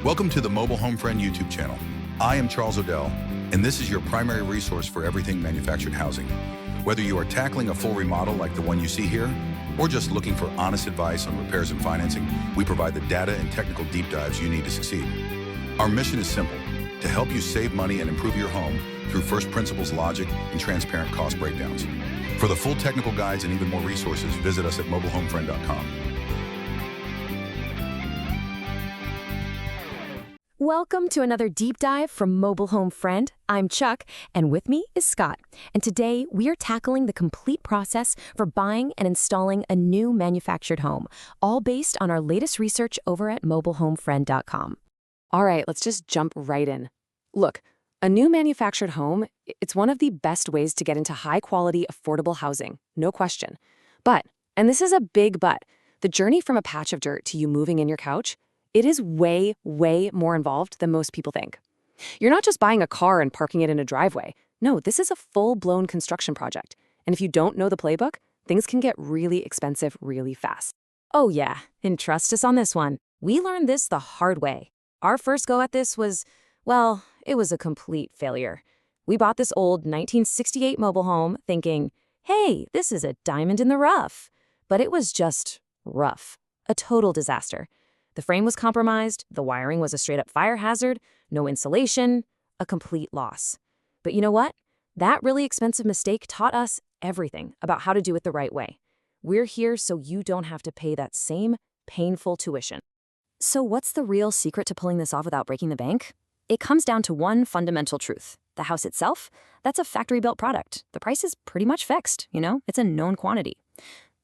Welcome to the Mobile Home Friend YouTube channel. I am Charles Odell, and this is your primary resource for everything manufactured housing. Whether you are tackling a full remodel like the one you see here, or just looking for honest advice on repairs and financing, we provide the data and technical deep dives you need to succeed. Our mission is simple: to help you save money and improve your home through first principles logic and transparent cost breakdowns. For the full technical guides and even more resources, visit us at mobilehomefriend.com. Welcome to another deep dive from Mobile Home Friend. I'm Chuck, and with me is Scott. And today we are tackling the complete process for buying and installing a new manufactured home, all based on our latest research over at mobilehomefriend.com. All right, let's just jump right in. Look, a new manufactured home, it's one of the best ways to get into high-quality, affordable housing, no question. But, and this is a big but, the journey from a patch of dirt to you moving in your couch, it is way, way more involved than most people think. You're not just buying a car and parking it in a driveway. No, this is a full-blown construction project. And if you don't know the playbook, things can get really expensive really fast. Oh yeah, and trust us on this one. We learned this the hard way. Our first go at this was, well, it was a complete failure. We bought this old 1968 mobile home thinking, hey, this is a diamond in the rough. But it was just rough. A total disaster. The frame was compromised, the wiring was a straight-up fire hazard, no insulation, a complete loss. But you know what? That really expensive mistake taught us everything about how to do it the right way. We're here so you don't have to pay that same painful tuition. So what's the real secret to pulling this off without breaking the bank? It comes down to one fundamental truth. The house itself, that's a factory-built product. The price is pretty much fixed, it's a known quantity.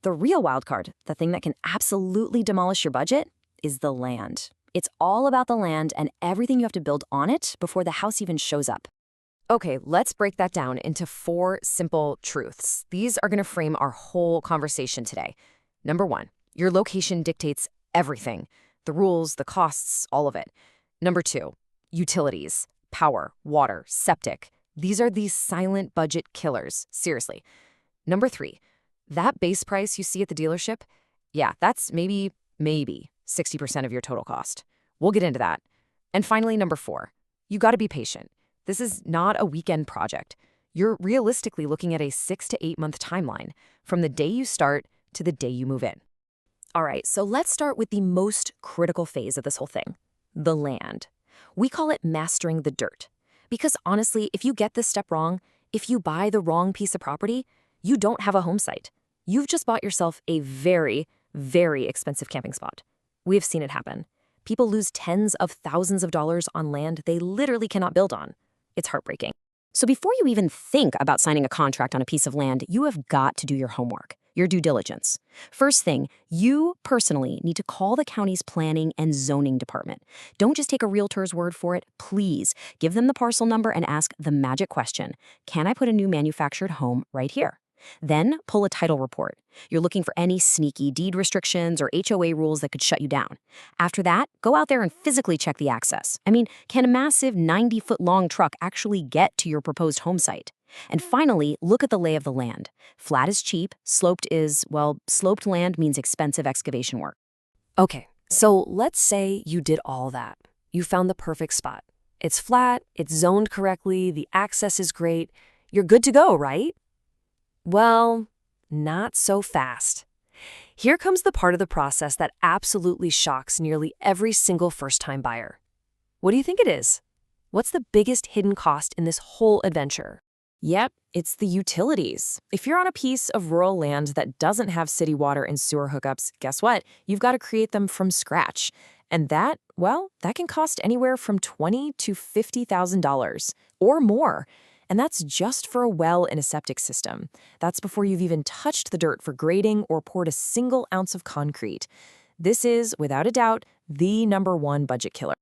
The real wild card, the thing that can absolutely demolish your budget, is the land. It's all about the land and everything you have to build on it before the house even shows up. Okay, let's break that down into 4 simple truths. These are going to frame our whole conversation today. Number 1, your location dictates everything. The rules, the costs, all of it. Number 2, utilities, power, water, septic. These are these silent budget killers, seriously. Number 3, that base price you see at the dealership, yeah, that's maybe 60% of your total cost. We'll get into that. And finally, number 4, you got to be patient. This is not a weekend project. You're realistically looking at a 6 to 8 month timeline from the day you start to the day you move in. All right, so let's start with the most critical phase of this whole thing, the land. We call it mastering the dirt. Because honestly, if you get this step wrong, if you buy the wrong piece of property, you don't have a home site. You've just bought yourself a very, very expensive camping spot. We've seen it happen. People lose tens of thousands of dollars on land they literally cannot build on. It's heartbreaking. So before you even think about signing a contract on a piece of land, you have got to do your homework, your due diligence. First thing, you personally need to call the county's planning and zoning department. Don't just take a realtor's word for it. Please give them the parcel number and ask the magic question: can I put a new manufactured home right here? Then pull a title report. You're looking for any sneaky deed restrictions or HOA rules that could shut you down. After that, go out there and physically check the access. Can a massive 90-foot-long truck actually get to your proposed home site? And finally, look at the lay of the land. Flat is cheap, sloped land means expensive excavation work. Okay, so let's say you did all that. You found the perfect spot. It's flat, it's zoned correctly, the access is great. You're good to go, right? Well, not so fast. Here comes the part of the process that absolutely shocks nearly every single first-time buyer. What do you think it is? What's the biggest hidden cost in this whole adventure? Yep, it's the utilities. If you're on a piece of rural land that doesn't have city water and sewer hookups, guess what? You've got to create them from scratch. And that can cost anywhere from $20,000 to $50,000 or more. And that's just for a well in a septic system. That's before you've even touched the dirt for grading or poured a single ounce of concrete. This is, without a doubt, the #1 budget killer.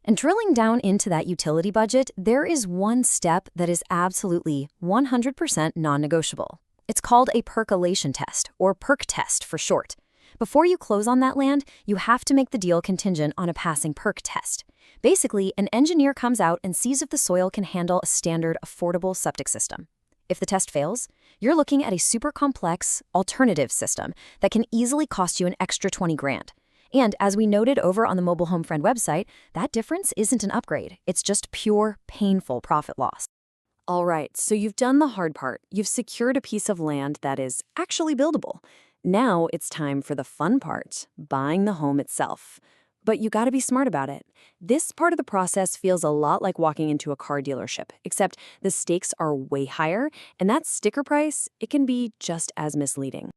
And drilling down into that utility budget, there is one step that is absolutely 100% non-negotiable. It's called a percolation test, or PERC test for short. Before you close on that land, you have to make the deal contingent on a passing PERC test. Basically, an engineer comes out and sees if the soil can handle a standard, affordable septic system. If the test fails, you're looking at a super complex alternative system that can easily cost you an extra 20 grand. And as we noted over on the Mobile Home Friend website, that difference isn't an upgrade. It's just pure, painful profit loss. All right, so you've done the hard part. You've secured a piece of land that is actually buildable. Now it's time for the fun part, buying the home itself. But you gotta be smart about it. This part of the process feels a lot like walking into a car dealership, except the stakes are way higher, and that sticker price, it can be just as misleading.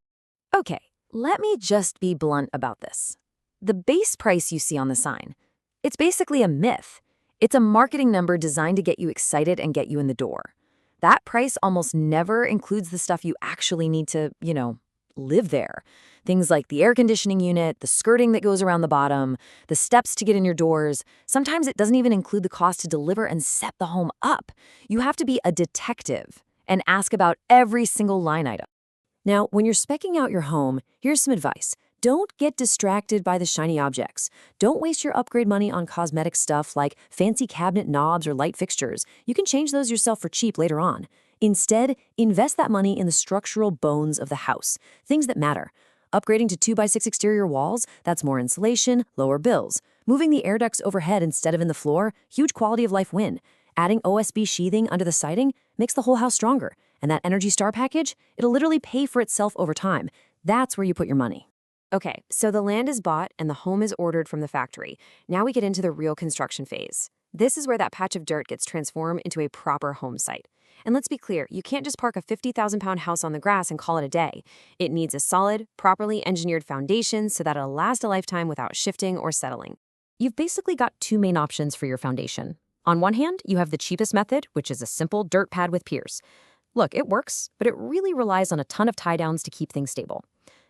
Okay, let me just be blunt about this. The base price you see on the sign, it's basically a myth. It's a marketing number designed to get you excited and get you in the door. That price almost never includes the stuff you actually need to, live there. Things like the air conditioning unit, the skirting that goes around the bottom, the steps to get in your doors. Sometimes it doesn't even include the cost to deliver and set the home up. You have to be a detective and ask about every single line item. Now, when you're speccing out your home, here's some advice. Don't get distracted by the shiny objects. Don't waste your upgrade money on cosmetic stuff like fancy cabinet knobs or light fixtures. You can change those yourself for cheap later on. Instead, invest that money in the structural bones of the house, things that matter. Upgrading to 2x6 exterior walls, that's more insulation, lower bills. Moving the air ducts overhead instead of in the floor, huge quality of life win. Adding OSB sheathing under the siding makes the whole house stronger. And that Energy Star package, it'll literally pay for itself over time. That's where you put your money. Okay, so the land is bought and the home is ordered from the factory. Now we get into the real construction phase. This is where that patch of dirt gets transformed into a proper home site. And let's be clear, you can't just park a 50,000-pound house on the grass and call it a day. It needs a solid, properly engineered foundation so that it'll last a lifetime without shifting or settling. You've basically got two main options for your foundation. On one hand, you have the cheapest method, which is a simple dirt pad with piers. Look, it works, but it really relies on a ton of tie-downs to keep things stable.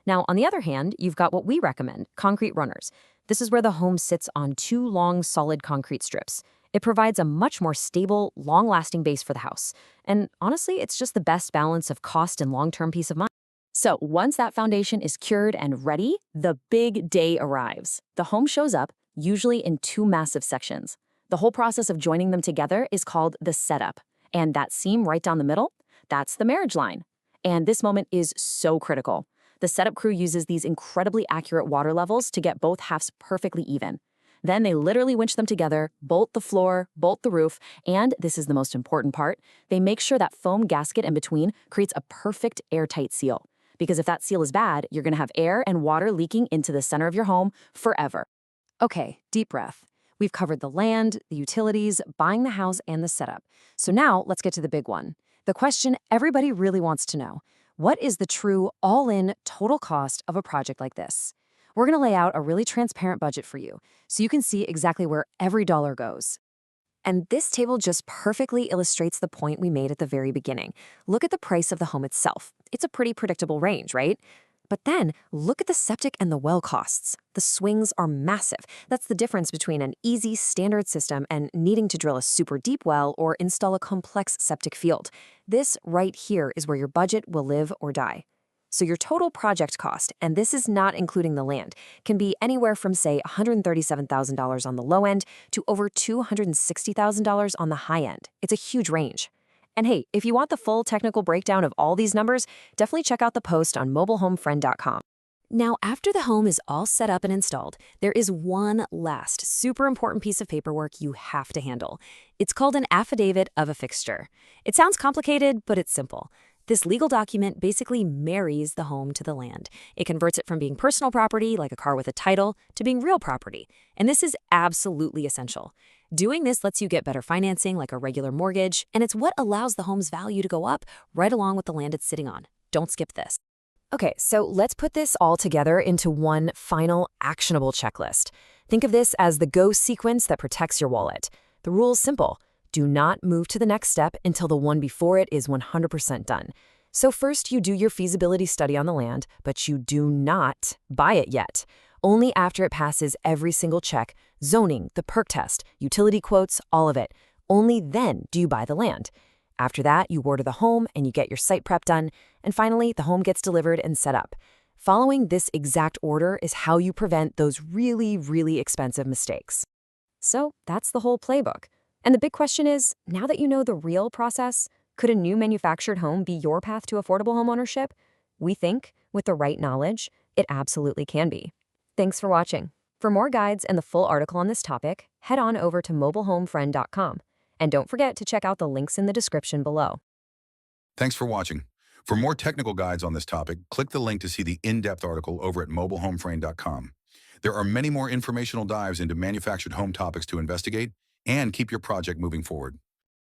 Now, on the other hand, you've got what we recommend, concrete runners. This is where the home sits on two long, solid concrete strips. It provides a much more stable, long-lasting base for the house. And honestly, it's just the best balance of cost and long-term peace of mind. So once that foundation is cured and ready, the big day arrives. The home shows up, usually in two massive sections. The whole process of joining them together is called the setup. And that seam right down the middle, that's the marriage line. And this moment is so critical. The setup crew uses these incredibly accurate water levels to get both halves perfectly even. Then they literally winch them together, bolt the floor, bolt the roof, and this is the most important part, they make sure that foam gasket in between creates a perfect airtight seal. Because if that seal is bad, you're going to have air and water leaking into the center of your home forever. Okay, deep breath. We've covered the land, the utilities, buying the house, and the setup. So now let's get to the big one. The question everybody really wants to know. What is the true all-in total cost of a project like this? We're going to lay out a really transparent budget for you so you can see exactly where every dollar goes. And this table just perfectly illustrates the point we made at the very beginning. Look at the price of the home itself. It's a pretty predictable range, right? But then look at the septic and the well costs. The swings are massive. That's the difference between an easy standard system and needing to drill a super deep well or install a complex septic field. This right here is where your budget will live or die. So your total project cost, and this is not including the land, can be anywhere from, say, $137,000 on the low end to over $260,000 on the high end. It's a huge range. And hey, if you want the full technical breakdown of all these numbers, definitely check out the post on mobilehomefriend.com. Now, after the home is all set up and installed, there is one last super important piece of paperwork you have to handle. It's called an affidavit of a fixture. It sounds complicated, but it's simple. This legal document basically marries the home to the land. It converts it from being personal property, like a car with a title, to being real property. And this is absolutely essential. Doing this lets you get better financing, like a regular mortgage, and it's what allows the home's value to go up right along with the land it's sitting on. Don't skip this. Okay, so let's put this all together into one final actionable checklist. Think of this as the go sequence that protects your wallet. The rule's simple. Do not move to the next step until the one before it is 100% done. So first, you do your feasibility study on the land, but you do not buy it yet. Only after it passes every single check, zoning, the perk test, utility quotes, all of it. Only then do you buy the land. After that, you order the home and you get your site prep done. And finally, the home gets delivered and set up. Following this exact order is how you prevent those really, really expensive mistakes. So that's the whole playbook. And the big question is, now that you know the real process, could a new manufactured home be your path to affordable homeownership? We think, with the right knowledge, it absolutely can be. Thanks for watching. For more guides and the full article on this topic, head on over to mobilehomefriend.com. And don't forget to check out the links in the description below. Thanks for watching. For more technical guides on this topic, click the link to see the in-depth article over at mobilehomeframe.com. There are many more informational dives into manufactured home topics to investigate and keep your project moving forward.